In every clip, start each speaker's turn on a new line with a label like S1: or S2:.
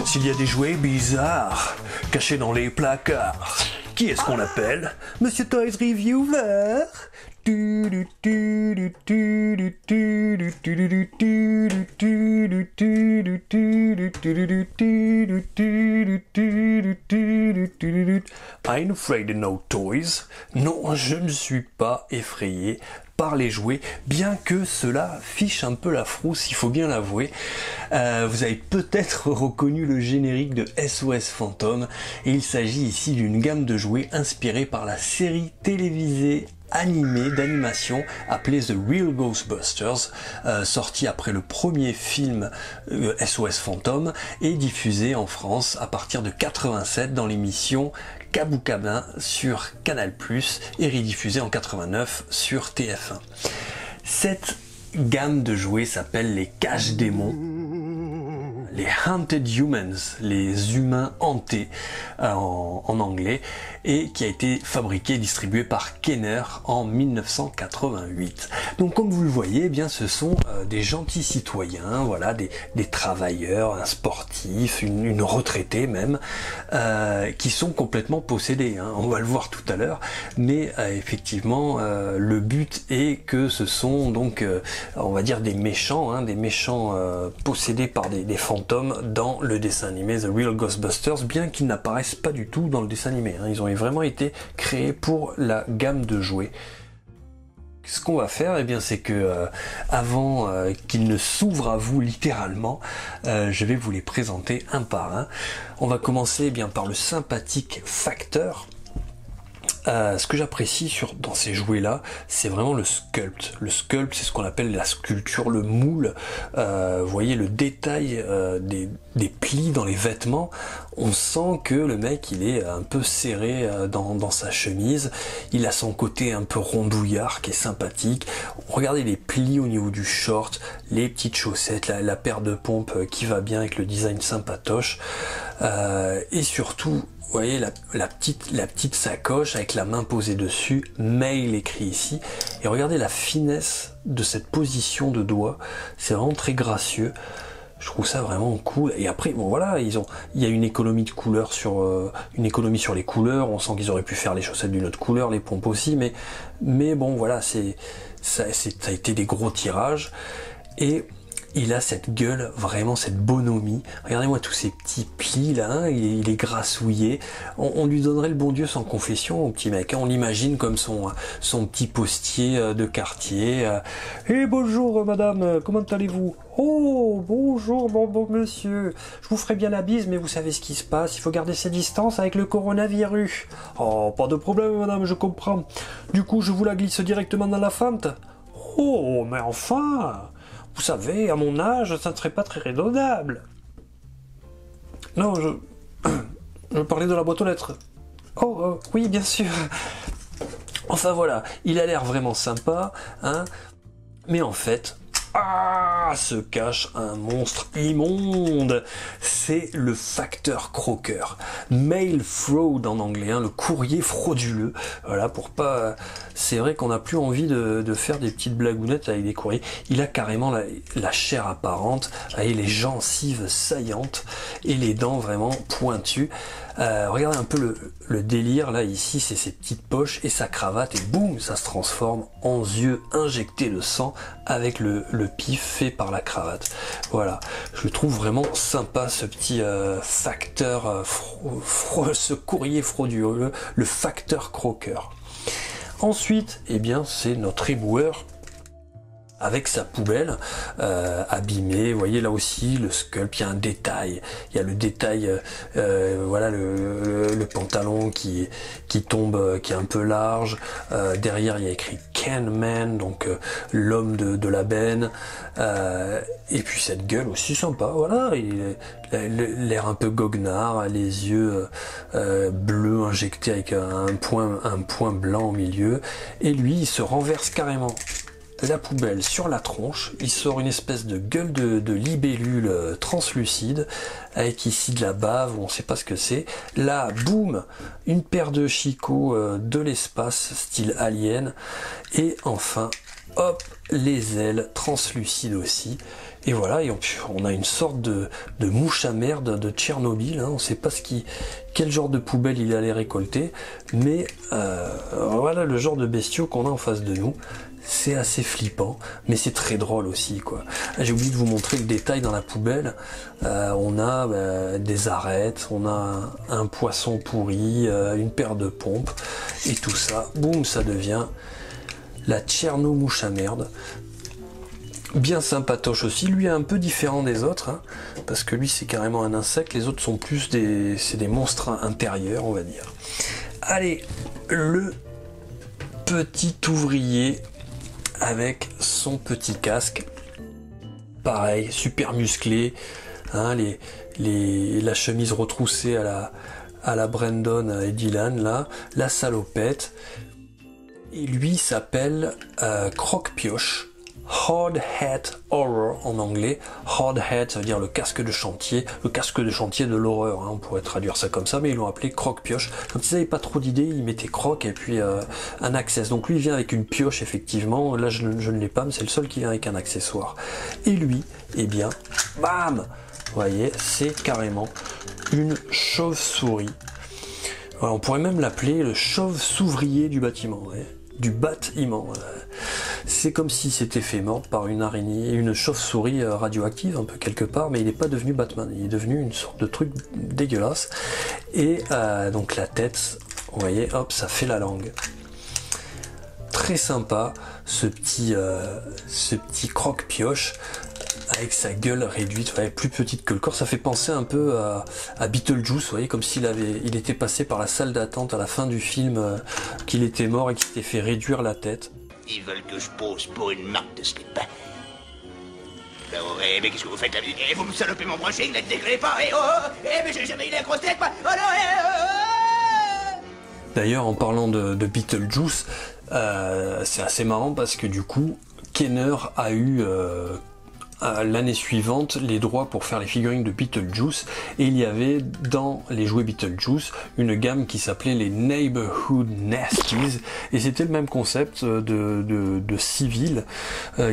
S1: S'il y a des jouets bizarres cachés dans les placards, qui est-ce qu'on appelle? Monsieur Toys Reviewer. I'm afraid of no toys. Non, je ne suis pas effrayé par les jouets, bien que cela fiche un peu la frousse, il faut bien l'avouer. Vous avez peut-être reconnu le générique de SOS Fantôme, et il s'agit ici d'une gamme de jouets inspirée par la série télévisée animée d'animation appelée The Real Ghostbusters, sortie après le premier film SOS Fantôme et diffusée en France à partir de 87 dans l'émission Kaboukabin sur Canal+, et rediffusée en 89 sur TF1. Cette gamme de jouets s'appelle les cache-démons, les Haunted Humans, les humains hantés en anglais, et qui a été fabriqué et distribué par Kenner en 1988. Donc comme vous le voyez, eh bien ce sont des gentils citoyens, voilà, des travailleurs, un sportif, une retraitée même, qui sont complètement possédés, hein. On va le voir tout à l'heure, mais effectivement le but est que ce sont donc on va dire des méchants, hein, possédés par des fantômes dans le dessin animé The Real Ghostbusters, bien qu'ils n'apparaissent pas du tout dans le dessin animé, hein. Ils ont vraiment été créés pour la gamme de jouets. Ce qu'on va faire, eh bien, c'est que avant qu'ils ne s'ouvrent à vous littéralement, je vais vous les présenter un par un. On va commencer eh bien par le sympathique Facteur. Ce que j'apprécie dans ces jouets-là, c'est vraiment le sculpt. Le sculpt, c'est ce qu'on appelle la sculpture, le moule. Vous voyez le détail des plis dans les vêtements. On sent que le mec, il est un peu serré dans sa chemise. Il a son côté un peu rondouillard qui est sympathique. Regardez les plis au niveau du short, les petites chaussettes, la paire de pompes qui va bien avec le design sympatoche. Et surtout, vous voyez la petite sacoche avec la main posée dessus, Mail écrit ici, et regardez la finesse de cette position de doigt, c'est vraiment très gracieux. Je trouve ça vraiment cool. Et après, bon voilà, il y a une économie de couleurs sur les couleurs. On sent qu'ils auraient pu faire les chaussettes d'une autre couleur, les pompes aussi, mais bon voilà, ça a été des gros tirages. Et il a cette gueule, vraiment cette bonhomie. Regardez-moi tous ces petits plis là, hein, il est grassouillé. On lui donnerait le bon Dieu sans confession au petit mec, hein. On l'imagine comme son petit postier de quartier. Eh bonjour madame, comment allez-vous? Oh bonjour bon monsieur, je vous ferai bien la bise, mais vous savez ce qui se passe, il faut garder ses distances avec le coronavirus. Oh pas de problème madame, je comprends. Du coup je vous la glisse directement dans la fente. Oh mais enfin, vous savez, à mon âge, ça ne serait pas très raisonnable. Non, je parlais de la boîte aux lettres. Oh, oui, bien sûr. Enfin voilà, il a l'air vraiment sympa, hein. Mais en fait, se cache un monstre immonde. C'est le Facteur Croqueur. Mail fraud en anglais, hein, le courrier frauduleux. Voilà, pour pas... C'est vrai qu'on n'a plus envie de faire des petites blagounettes avec des courriers. Il a carrément la chair apparente, avec les gencives saillantes et les dents vraiment pointues. Regardez un peu le délire, là, ici, c'est ses petites poches et sa cravate, et boum, ça se transforme en yeux injectés de sang avec le pif fait par la cravate. Voilà, je le trouve vraiment sympa, ce petit facteur, ce courrier frauduleux, le Facteur Croqueur. Ensuite, eh bien, c'est notre éboueur avec sa poubelle abîmée. Vous voyez là aussi le sculpt, il y a un détail, il y a le détail, voilà le pantalon qui tombe, qui est un peu large, derrière il y a écrit Can Man, donc l'homme de la benne, et puis cette gueule aussi sympa, voilà, il a l'air un peu goguenard, les yeux bleus injectés avec un point blanc au milieu, et lui il se renverse carrément la poubelle sur la tronche, il sort une espèce de gueule de libellule translucide, avec ici de la bave, on ne sait pas ce que c'est. Là, boum, une paire de chicots de l'espace, style alien, et enfin hop, les ailes translucides aussi. Et voilà, et on a une sorte de mouche à merde de Tchernobyl, hein. On ne sait pas quel genre de poubelle il allait récolter, mais voilà le genre de bestiaux qu'on a en face de nous. C'est assez flippant, mais c'est très drôle aussi, quoi. J'ai oublié de vous montrer le détail dans la poubelle. On a des arêtes, on a un poisson pourri, une paire de pompes, et tout ça, boum, ça devient la Tcherno-mouche à merde. Bien sympatoche aussi, lui est un peu différent des autres, hein, parce que lui c'est carrément un insecte, les autres sont plus des monstres intérieurs, on va dire. Allez, le petit ouvrier avec son petit casque, pareil, super musclé, hein, la chemise retroussée à la Brandon et Dylan, là, la salopette, et lui s'appelle Croque-Pioche. Hard Hat Horror en anglais. Hard Hat, ça veut dire le casque de chantier de l'horreur, hein, on pourrait traduire ça comme ça, mais ils l'ont appelé Croque-Pioche. Quand ils n'avaient pas trop d'idées, ils mettaient croque et puis un accessoire. Donc lui il vient avec une pioche, effectivement, là je ne l'ai pas, mais c'est le seul qui vient avec un accessoire. Et lui, eh bien, bam, vous voyez, c'est carrément une chauve-souris. Voilà, on pourrait même l'appeler le chauve-souvrier du bâtiment, ouais. Du bâtiment. C'est comme si c'était fait mort par une araignée, une chauve-souris radioactive, un peu quelque part, mais il n'est pas devenu Batman, il est devenu une sorte de truc dégueulasse. Et donc la tête, vous voyez, hop, ça fait la langue. Très sympa, ce petit croque-pioche, avec sa gueule réduite, ouais, plus petite que le corps. Ça fait penser un peu à Beetlejuice, vous voyez, comme il était passé par la salle d'attente à la fin du film, qu'il était mort et qu'il s'était fait réduire la tête.
S2: Ils veulent que je pose pour une marque de slip. Mais qu'est-ce que vous faites là? Vous me salopez mon brushing, ne dégueulez pas. Mais j'ai jamais eu la grosse tête, moi. Oh non,
S1: D'ailleurs, en parlant de Beetlejuice, c'est assez marrant parce que du coup, Kenner a eu l'année suivante les droits pour faire les figurines de Beetlejuice, et il y avait dans les jouets Beetlejuice une gamme qui s'appelait les Neighborhood Nasties, et c'était le même concept de civil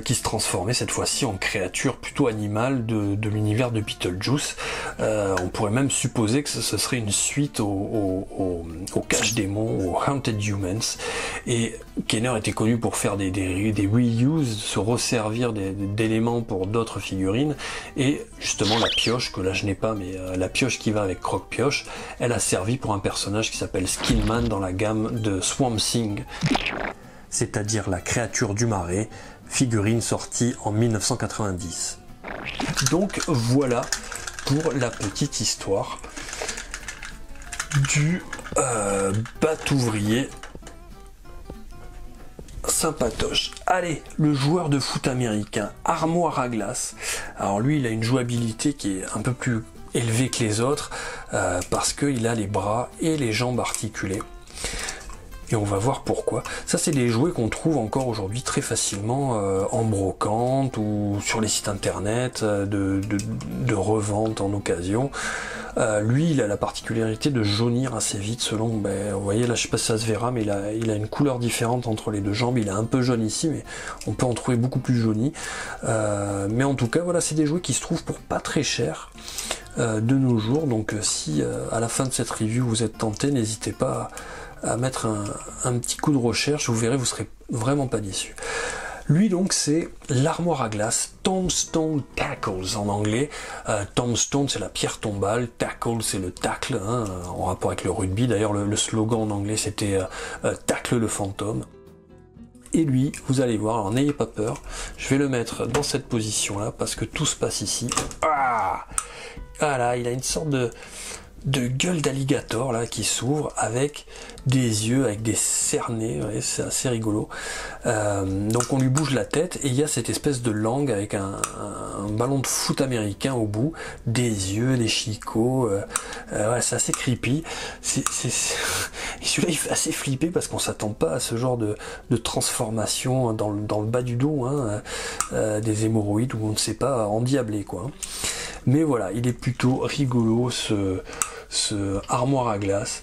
S1: qui se transformait cette fois-ci en créature plutôt animale de l'univers de Beetlejuice. On pourrait même supposer que ce serait une suite au Cache-Démons, aux Haunted Humans, et Kenner était connu pour faire des reuse, se resservir d'éléments pour d'autres figurines, et justement la pioche, que là je n'ai pas, mais la pioche qui va avec Croque-Pioche, elle a servi pour un personnage qui s'appelle Skinman dans la gamme de Swamp Thing, c'est-à-dire la créature du marais, figurine sortie en 1990. Donc voilà pour la petite histoire du bat-ouvrier sympatoche. Allez, le joueur de foot américain, armoire à glace. Alors lui, il a une jouabilité qui est un peu plus élevée que les autres parce qu'il a les bras et les jambes articulées. Et on va voir pourquoi. Ça, c'est des jouets qu'on trouve encore aujourd'hui très facilement en brocante ou sur les sites internet de revente en occasion. Lui, il a la particularité de jaunir assez vite selon, vous voyez là, je sais pas si ça se verra, mais il a une couleur différente entre les deux jambes. Il est un peu jaune ici, mais on peut en trouver beaucoup plus jauni. Mais en tout cas, voilà, c'est des jouets qui se trouvent pour pas très cher de nos jours. Donc si à la fin de cette review vous êtes tenté, n'hésitez pas à mettre un petit coup de recherche, vous verrez, vous serez vraiment pas déçus. Lui donc c'est l'armoire à glace Tombstone Tackles en anglais. Tombstone c'est la pierre tombale, tackle c'est le tacle, hein, en rapport avec le rugby. D'ailleurs le slogan en anglais c'était tacle le fantôme. Et lui, vous allez voir, alors n'ayez pas peur, je vais le mettre dans cette position là parce que tout se passe ici. Voilà, il a une sorte de gueule d'alligator là qui s'ouvre avec des yeux, avec des cernets, ouais, c'est assez rigolo. Donc on lui bouge la tête et il y a cette espèce de langue avec un ballon de foot américain au bout, des yeux, des chicots, ouais, c'est assez creepy. Celui-là il fait assez flipper parce qu'on s'attend pas à ce genre de transformation dans le bas du dos, hein, des hémorroïdes où on ne sait pas endiabler quoi. Mais voilà, il est plutôt rigolo ce armoire à glace.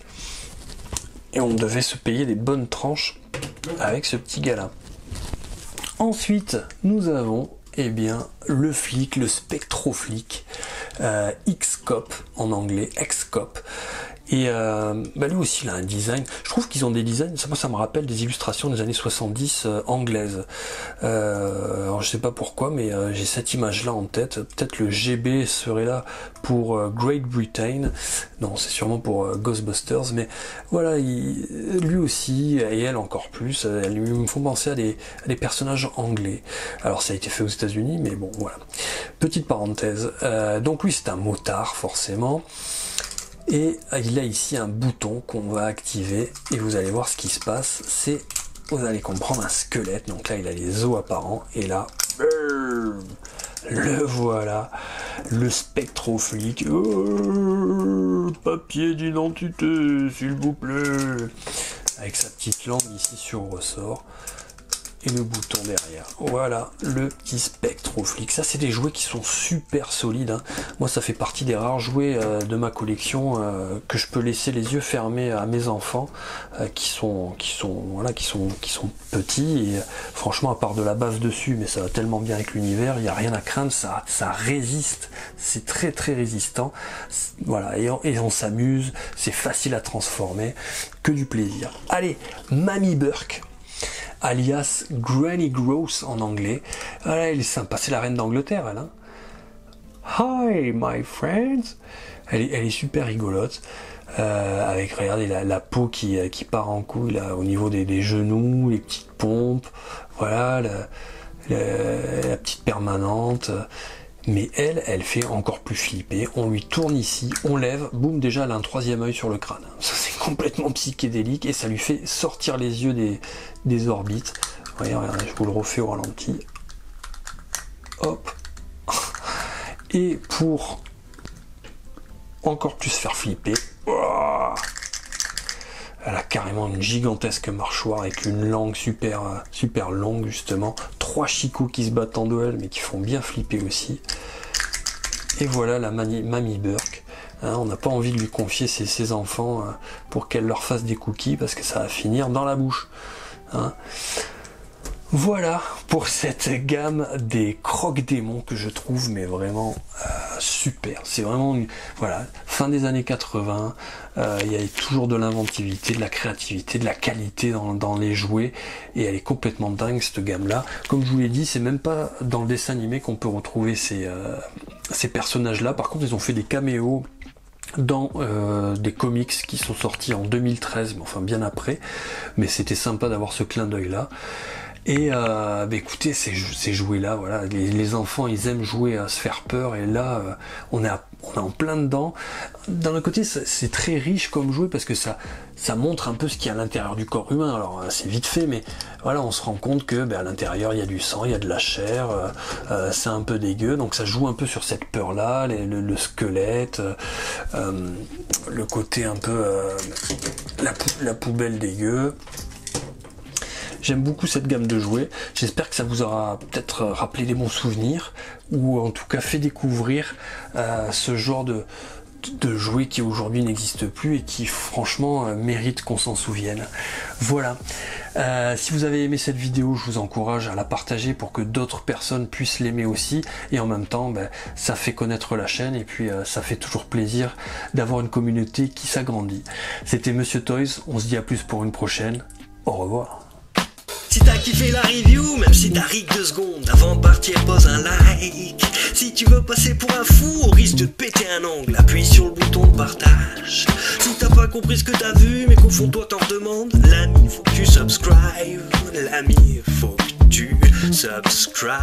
S1: Et on devait se payer des bonnes tranches avec ce petit gars-là. Ensuite, nous avons eh bien, le flic, le spectroflic, X-Cop en anglais, X-Cop. Et lui aussi il a un design, je trouve qu'ils ont des designs, ça me rappelle des illustrations des années 70 anglaises. Alors je sais pas pourquoi, mais j'ai cette image là en tête. Peut-être le GB serait là pour Great Britain, non c'est sûrement pour Ghostbusters, mais voilà, lui aussi, et elle encore plus, elles me font penser à des personnages anglais. Alors ça a été fait aux États-Unis, mais bon voilà. Petite parenthèse, donc lui c'est un motard forcément. Et il a ici un bouton qu'on va activer et vous allez voir ce qui se passe, c'est, vous allez comprendre, un squelette. Donc là il a les os apparents et là, le voilà, le spectroflic. Papier d'identité s'il vous plaît, avec sa petite langue ici sur ressort. Et le bouton derrière. Voilà, le petit spectroflic. Ça, c'est des jouets qui sont super solides, hein. Moi, ça fait partie des rares jouets de ma collection que je peux laisser les yeux fermés à mes enfants, qui sont petits. Et franchement, à part de la bave dessus, mais ça va tellement bien avec l'univers, il n'y a rien à craindre. Ça résiste. C'est très très résistant. Voilà, et on s'amuse. C'est facile à transformer. Que du plaisir. Allez, Mamie Burke, alias Granny Gross en anglais. Ah, elle est sympa, c'est la reine d'Angleterre, elle. Hein. Hi, my friends. Elle est super rigolote. Avec, regardez, la peau qui part en couille là, au niveau des genoux, les petites pompes. Voilà, la petite permanente. Mais elle fait encore plus flipper. On lui tourne ici, on lève, boum, déjà elle a un troisième œil sur le crâne. Ça c'est complètement psychédélique et ça lui fait sortir les yeux des orbites. Regardez, je vous le refais au ralenti. Hop. Et pour encore plus faire flipper, elle a carrément une gigantesque mâchoire avec une langue super longue justement. 3 chicots qui se battent en duel mais qui font bien flipper aussi. Et voilà la Mamie Burke. Hein, on n'a pas envie de lui confier ses enfants pour qu'elle leur fasse des cookies parce que ça va finir dans la bouche. Hein. Voilà pour cette gamme des croque-démons que je trouve mais vraiment super. C'est vraiment voilà, fin des années 80, il y a toujours de l'inventivité, de la créativité, de la qualité dans les jouets et elle est complètement dingue cette gamme là. Comme je vous l'ai dit, c'est même pas dans le dessin animé qu'on peut retrouver ces personnages là. Par contre ils ont fait des caméos dans des comics qui sont sortis en 2013, mais enfin bien après, mais c'était sympa d'avoir ce clin d'œil là. Et écoutez, ces jouets là, voilà, les enfants ils aiment jouer à se faire peur et là on est en plein dedans. D'un autre côté c'est très riche comme jouet parce que ça montre un peu ce qu'il y a à l'intérieur du corps humain. Alors c'est vite fait mais voilà, on se rend compte que à l'intérieur il y a du sang, il y a de la chair, c'est un peu dégueu, donc ça joue un peu sur cette peur là, le squelette, le côté un peu la poubelle dégueu. J'aime beaucoup cette gamme de jouets, j'espère que ça vous aura peut-être rappelé des bons souvenirs, ou en tout cas fait découvrir ce genre de jouets qui aujourd'hui n'existent plus et qui franchement méritent qu'on s'en souvienne. Voilà, si vous avez aimé cette vidéo, je vous encourage à la partager pour que d'autres personnes puissent l'aimer aussi, et en même temps ça fait connaître la chaîne et puis ça fait toujours plaisir d'avoir une communauté qui s'agrandit. C'était Monsieur Toys, on se dit à plus pour une prochaine, au revoir.
S3: Si t'as kiffé la review, même si t'as rig 2 secondes, avant de partir pose un like. Si tu veux passer pour un fou, au risque de te péter un ongle, appuie sur le bouton de partage. Si t'as pas compris ce que t'as vu, mais qu'au fond toi t'en redemandes, l'ami faut que tu subscribes, l'ami faut que tu subscribes.